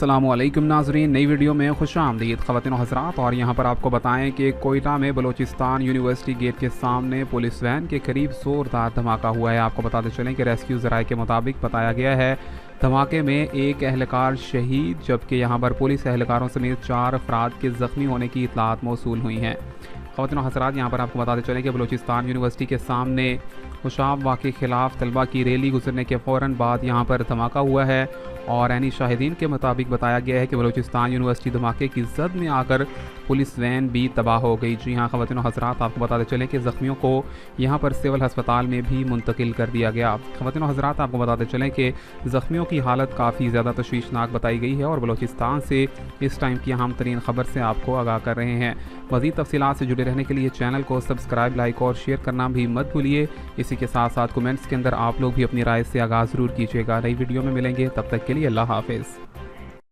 अस्सलामुअलैकुम नाज़रीन, नई वीडियो में खुशामदीद ख़वातीन और हज़रात। और यहाँ पर आपको बताएं कि कोयटा में बलूचिस्तान यूनिवर्सिटी गेट के सामने पुलिस वैन के करीब ज़ोरदार धमाका हुआ है। आपको बताते चलें कि रेस्क्यू ज़राए के मुताबिक बताया गया है धमाके में एक एहलकार शहीद, जबकि यहाँ पर पुलिस एहलकारों समेत 4 अफराद के ज़ख्मी होने की इतलात मौसूल हुई हैं। ख़वातीन और हज़रात, यहाँ पर आपको बताते चलें कि बलूचिस्तान यूनिवर्सिटी के सामने हुशाब वाक़े के ख़िलाफ़ तलबा की रैली गुजरने के फ़ौरन बाद यहाँ पर धमाका हुआ है। और ऐनी शाहिदीन के मुताबिक बताया गया है कि बलूचिस्तान यूनिवर्सिटी धमाके की जद में आकर पुलिस वैन भी तबाह हो गई। जी हाँ ख़वातीन और हज़रात, आपको बताते चलें कि ज़ख्मियों को यहाँ पर सिविल हस्पताल में भी मुंतकिल कर दिया गया। ख़वातीन और हज़रात, आपको बताते चलें कि ज़ख्मियों की हालत काफ़ी ज़्यादा तशवीशनाक बताई गई है और बलूचिस्तान से इस टाइम की अहम तरीन ख़बर से आपको आगाह कर रहे हैं। मज़ीद तफ़सीलात से जुड़े रहने के लिए चैनल को सब्सक्राइब, लाइक और शेयर करना भी मत भूलिए। इसी के साथ साथ कमेंट्स के अंदर आप लोग भी अपनी राय से आगाज़ ज़रूर कीजिएगा। नई वीडियो में मिलेंगे, तब तक के लिए अल्लाह हाफ़िज़।